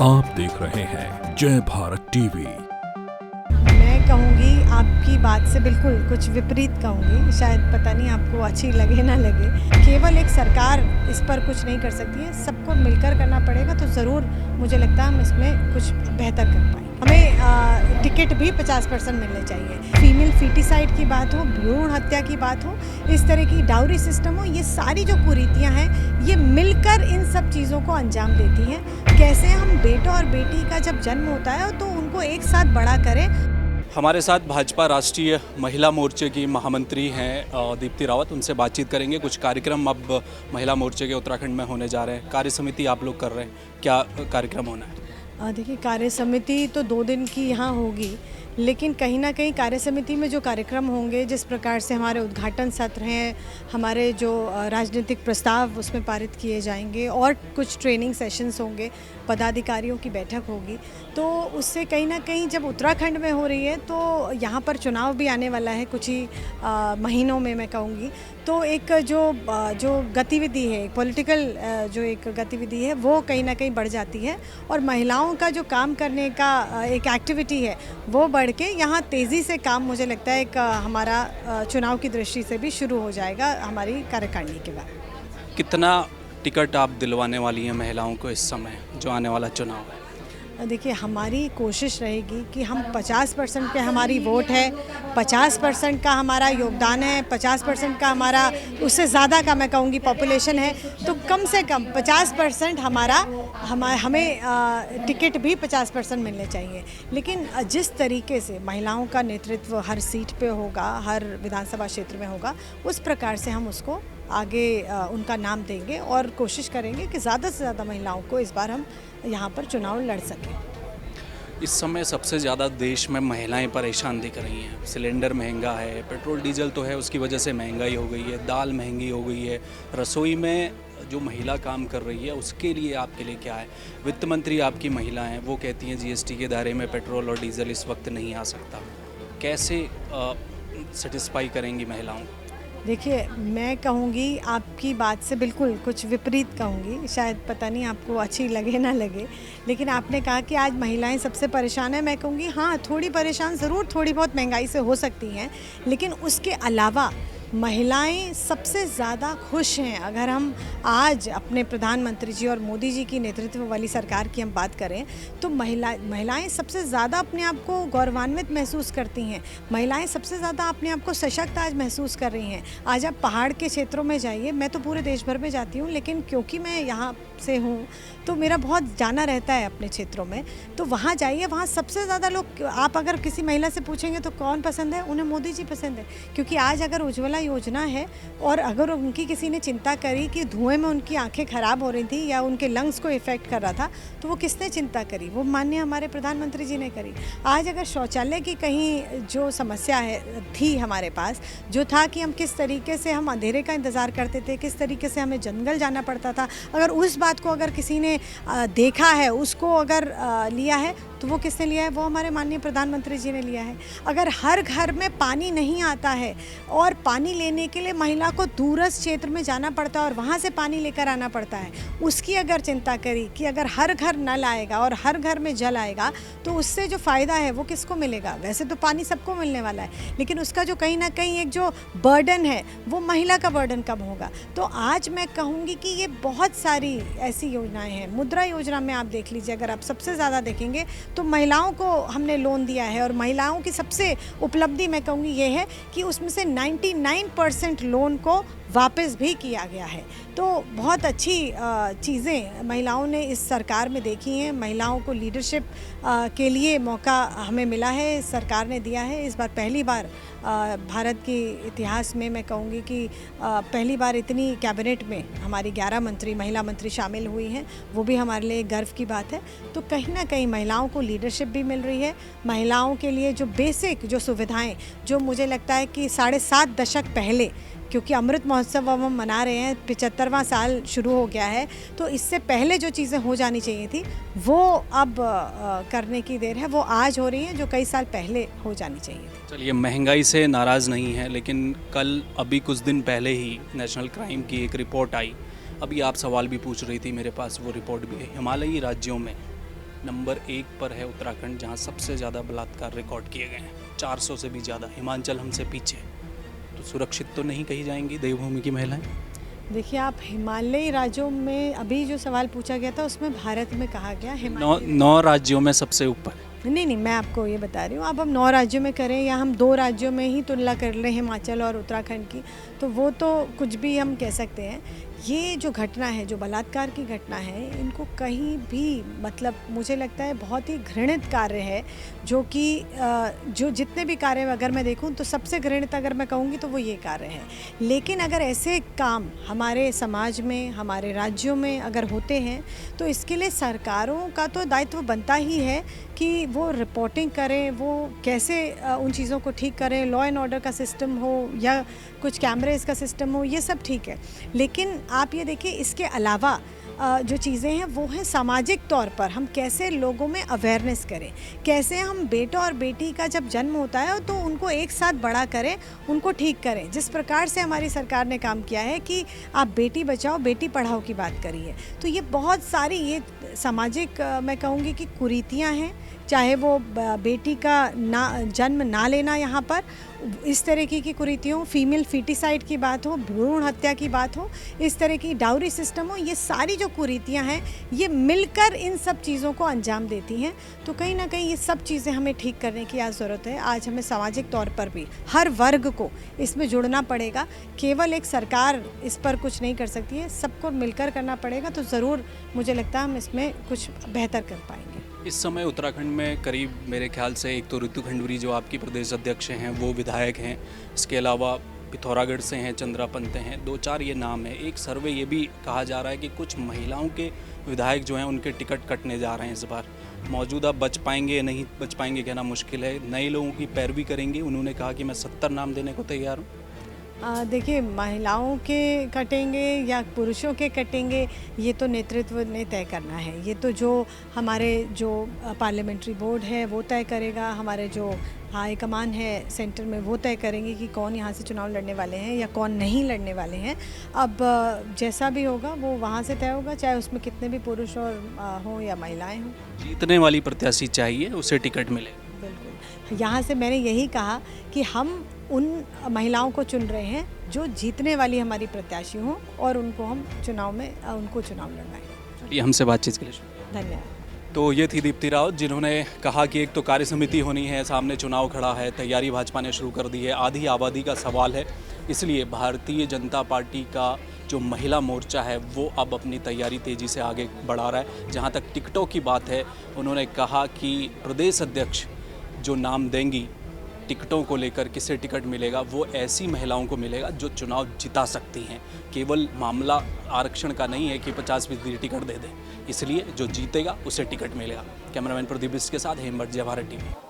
आप देख रहे हैं जय भारत टीवी। मैं कहूँगी आपकी बात से बिल्कुल कुछ विपरीत कहूँगी, शायद पता नहीं आपको अच्छी लगे ना लगे। केवल एक सरकार इस पर कुछ नहीं कर सकती है, सबको मिलकर करना पड़ेगा, तो ज़रूर मुझे लगता है हम इसमें कुछ बेहतर कर पाएंगे। हमें टिकट भी 50% मिलने चाहिए। फीमेल फीटिसाइड की बात हो, भ्रूण हत्या की बात हो, इस तरह की डाउरी सिस्टम हो, ये सारी जो कुरीतियाँ हैं ये मिलकर इन सब चीज़ों को अंजाम देती हैं। कैसे हम बेटा और बेटी का जब जन्म होता है तो उनको एक साथ बड़ा करें। हमारे साथ भाजपा राष्ट्रीय महिला मोर्चे की महामंत्री हैं दीप्ति रावत, उनसे बातचीत करेंगे। कुछ कार्यक्रम अब महिला मोर्चे के उत्तराखंड में होने जा रहे हैं, कार्य समिति आप लोग कर रहे हैं, क्या कार्यक्रम होना है? देखिए, कार्य समिति तो 2 दिन की यहाँ होगी, लेकिन कहीं ना कहीं कार्य समिति में जो कार्यक्रम होंगे, जिस प्रकार से हमारे उद्घाटन सत्र हैं, हमारे जो राजनीतिक प्रस्ताव उसमें पारित किए जाएंगे और कुछ ट्रेनिंग सेशंस होंगे, पदाधिकारियों की बैठक होगी, तो उससे कहीं ना कहीं जब उत्तराखंड में हो रही है तो यहाँ पर चुनाव भी आने वाला है कुछ ही महीनों में, मैं कहूँगी। तो एक जो गतिविधि है, पॉलिटिकल जो एक गतिविधि है, वो कहीं ना कहीं बढ़ जाती है और महिलाओं का जो काम करने का एक एक्टिविटी है वो बढ़ के यहाँ तेज़ी से काम, मुझे लगता है एक हमारा चुनाव की दृष्टि से भी शुरू हो जाएगा हमारी कार्यकारिणी के बाद। कितना टिकट आप दिलवाने वाली हैं महिलाओं को इस समय जो आने वाला चुनाव है? देखिए, हमारी कोशिश रहेगी कि हम 50% के हमारी वोट है, 50% का हमारा योगदान है, 50% का हमारा, उससे ज़्यादा का मैं कहूँगी पॉपुलेशन है, तो कम से कम 50% हमें टिकट भी 50% मिलने चाहिए। लेकिन जिस तरीके से महिलाओं का नेतृत्व हर सीट पे होगा, हर विधानसभा क्षेत्र में होगा, उस प्रकार से हम उसको आगे उनका नाम देंगे और कोशिश करेंगे कि ज़्यादा से ज़्यादा महिलाओं को इस बार हम यहाँ पर चुनाव लड़ सकें। इस समय सबसे ज़्यादा देश में महिलाएं परेशान दिख रही हैं। सिलेंडर महंगा है, पेट्रोल डीजल तो है, उसकी वजह से महंगाई हो गई है, दाल महंगी हो गई है, रसोई में जो महिला काम कर रही है उसके लिए आपके लिए क्या है? वित्त मंत्री आपकी महिला हैं, वो कहती हैं जीएसटी के दायरे में पेट्रोल और डीजल इस वक्त नहीं आ सकता। कैसे सेटिस्फाई करेंगी महिलाओं को? देखिए, मैं कहूँगी आपकी बात से बिल्कुल कुछ विपरीत कहूँगी, शायद पता नहीं आपको अच्छी लगे ना लगे, लेकिन आपने कहा कि आज महिलाएं सबसे परेशान हैं। मैं कहूँगी हाँ, थोड़ी परेशान ज़रूर थोड़ी बहुत महंगाई से हो सकती हैं, लेकिन उसके अलावा महिलाएं सबसे ज़्यादा खुश हैं। अगर हम आज अपने प्रधानमंत्री जी और मोदी जी की नेतृत्व वाली सरकार की हम बात करें तो महिलाएं सबसे ज़्यादा अपने आप को गौरवान्वित महसूस करती हैं। महिलाएं सबसे ज़्यादा अपने आप को सशक्त आज महसूस कर रही हैं। आज आप पहाड़ के क्षेत्रों में जाइए, मैं तो पूरे देश भर में जाती हूँ, लेकिन क्योंकि मैं यहाँ से हूँ तो मेरा बहुत जाना रहता है अपने क्षेत्रों में, तो वहाँ जाइए, वहाँ सबसे ज़्यादा लोग, आप अगर किसी महिला से पूछेंगे तो कौन पसंद है, उन्हें मोदी जी पसंद है। क्योंकि आज अगर उज्ज्वला योजना है और अगर उनकी किसी ने चिंता करी कि धुएं में उनकी आंखें खराब हो रही थी या उनके लंग्स को इफेक्ट कर रहा था, तो वो किसने चिंता करी? वो माननीय हमारे प्रधानमंत्री जी ने करी। आज अगर शौचालय की कहीं जो समस्या है थी हमारे पास, जो था कि हम किस तरीके से हम अंधेरे का इंतज़ार करते थे, किस तरीके से हमें जंगल जाना पड़ता था, अगर उस बात को अगर किसी ने देखा है, उसको अगर लिया है, तो वो किसने लिया है? वो हमारे माननीय प्रधानमंत्री जी ने लिया है। अगर हर घर में पानी नहीं आता है और पानी लेने के लिए महिला को दूरस्थ क्षेत्र में जाना पड़ता है और वहाँ से पानी लेकर आना पड़ता है, उसकी अगर चिंता करी कि अगर हर घर नल आएगा और हर घर में जल आएगा तो उससे जो फ़ायदा है वो किसको मिलेगा? वैसे तो पानी सबको मिलने वाला है, लेकिन उसका जो कहीं ना कहीं एक जो बर्डन है वो महिला का बर्डन कब होगा? तो आज मैं कहूँगी कि ये बहुत सारी ऐसी योजनाएँ हैं। मुद्रा योजना में आप देख लीजिए, अगर आप सबसे ज़्यादा देखेंगे तो महिलाओं को हमने लोन दिया है और महिलाओं की सबसे उपलब्धि मैं कहूँगी ये है कि उसमें से 99% लोन को वापस भी किया गया है। तो बहुत अच्छी चीज़ें महिलाओं ने इस सरकार में देखी हैं। महिलाओं को लीडरशिप के लिए मौका हमें मिला है, सरकार ने दिया है। इस बार पहली बार भारत के इतिहास में मैं कहूँगी कि पहली बार इतनी कैबिनेट में हमारी 11 मंत्री, महिला मंत्री शामिल हुई हैं, वो भी हमारे लिए गर्व की बात है। तो कहीं ना कहीं महिलाओं को लीडरशिप भी मिल रही है। महिलाओं के लिए जो बेसिक जो सुविधाएं, जो मुझे लगता है कि 7.5 दशक पहले, क्योंकि अमृत महोत्सव अब हम मना रहे हैं, 75वां साल शुरू हो गया है, तो इससे पहले जो चीज़ें हो जानी चाहिए थी वो अब करने की देर है। वो आज हो रही हैं जो कई साल पहले हो जानी चाहिए थी। चलिए, महंगाई से नाराज़ नहीं है, लेकिन कल अभी कुछ दिन पहले ही नेशनल क्राइम की एक रिपोर्ट आई। अभी आप सवाल भी पूछ रही थी, मेरे पास वो रिपोर्ट भी है। हिमालयी राज्यों में नंबर 1 पर है उत्तराखंड, जहाँ सबसे ज़्यादा बलात्कार रिकॉर्ड किए गए हैं, 400 से भी ज़्यादा। हिमाचल हमसे पीछे। तो सुरक्षित तो नहीं कही जाएंगी देवभूमि की महिलाएं? देखिए, आप हिमालयी राज्यों में अभी जो सवाल पूछा गया था उसमें भारत में कहा गया नौ राज्यों में सबसे ऊपर। नहीं, मैं आपको ये बता रही हूँ। अब हम 9 राज्यों में करें या हम 2 राज्यों में ही तुलना कर लें, हिमाचल और उत्तराखंड की, तो वो तो कुछ भी हम कह सकते हैं। ये जो घटना है, जो बलात्कार की घटना है, इनको कहीं भी मतलब मुझे लगता है बहुत ही घृणित कार्य है, जो कि जो जितने भी कार्य अगर मैं देखूं तो सबसे घृणित अगर मैं कहूँगी तो वो ये कार्य है। लेकिन अगर ऐसे काम हमारे समाज में, हमारे राज्यों में अगर होते हैं तो इसके लिए सरकारों का तो दायित्व बनता ही है कि वो रिपोर्टिंग करें, वो कैसे उन चीज़ों को ठीक करें, लॉ एंड ऑर्डर का सिस्टम हो या कुछ कैमरेज का सिस्टम हो, ये सब ठीक है। लेकिन आप ये देखिए, इसके अलावा जो चीज़ें हैं वो है सामाजिक तौर पर हम कैसे लोगों में अवेयरनेस करें, कैसे हम बेटा और बेटी का जब जन्म होता है तो उनको एक साथ बड़ा करें, उनको ठीक करें। जिस प्रकार से हमारी सरकार ने काम किया है कि आप बेटी बचाओ बेटी पढ़ाओ की बात करिए, तो ये बहुत सारी ये सामाजिक मैं कहूँगी कि कुरीतियाँ हैं, चाहे वो बेटी का जन्म ना लेना, यहाँ पर इस तरीके की कुरीतियों, फीमेल फीटिसाइड की बात हो, भ्रूण हत्या की बात हो, इस तरह की डाउरी सिस्टम हो, ये सारी जो कुरीतियाँ हैं ये मिलकर इन सब चीज़ों को अंजाम देती हैं। तो कहीं ना कहीं ये सब चीज़ें हमें ठीक करने की आज ज़रूरत है। आज हमें सामाजिक तौर पर भी हर वर्ग को इसमें जुड़ना पड़ेगा। केवल एक सरकार इस पर कुछ नहीं कर सकती है, सबको मिलकर करना पड़ेगा। तो ज़रूर मुझे लगता है हम इसमें कुछ बेहतर कर पाएंगे। इस समय उत्तराखंड में करीब मेरे ख्याल से एक तो ऋतु खंडूरी जो आपकी प्रदेश अध्यक्ष हैं वो विधायक हैं, इसके अलावा पिथौरागढ़ से हैं, चंद्रा पंत हैं, 2-4 ये नाम है। एक सर्वे ये भी कहा जा रहा है कि कुछ महिलाओं के विधायक जो हैं उनके टिकट कटने जा रहे हैं इस बार। मौजूदा बच पाएंगे या नहीं बच पाएंगे कहना मुश्किल है, नए लोगों की पैरवी करेंगे। उन्होंने कहा कि मैं 70 नाम देने को तैयार हूँ। देखिए, महिलाओं के कटेंगे या पुरुषों के कटेंगे ये तो नेतृत्व ने तय करना है। ये तो जो हमारे जो पार्लियामेंट्री बोर्ड है वो तय करेगा, हमारे जो हाई कमान है सेंटर में वो तय करेंगे कि कौन यहाँ से चुनाव लड़ने वाले हैं या कौन नहीं लड़ने वाले हैं। अब जैसा भी होगा वो वहाँ से तय होगा, चाहे उसमें कितने भी पुरुष और हों या महिलाएं हों। जीतने वाली प्रत्याशी चाहिए, उसे टिकट मिले। बिल्कुल, यहाँ से मैंने यही कहा कि हम उन महिलाओं को चुन रहे हैं जो जीतने वाली हमारी प्रत्याशी हों और उनको हम चुनाव में उनको चुनाव लड़वाएं। ये हमसे बातचीत के लिए धन्यवाद। तो ये थी दीप्ति रावत, जिन्होंने कहा कि एक तो कार्य समिति होनी है, सामने चुनाव खड़ा है, तैयारी भाजपा ने शुरू कर दी है, आधी आबादी का सवाल है, इसलिए भारतीय जनता पार्टी का जो महिला मोर्चा है वो अब अपनी तैयारी तेज़ी से आगे बढ़ा रहा है। जहाँ तक टिकटों की बात है, उन्होंने कहा कि प्रदेश अध्यक्ष जो नाम देंगी टिकटों को लेकर, किसे टिकट मिलेगा, वो ऐसी महिलाओं को मिलेगा जो चुनाव जिता सकती हैं। केवल मामला आरक्षण का नहीं है कि 50% टिकट दे दें, इसलिए जो जीतेगा उसे टिकट मिलेगा। कैमरामैन प्रदीप के साथ हेमंत, जय भारत टीवी।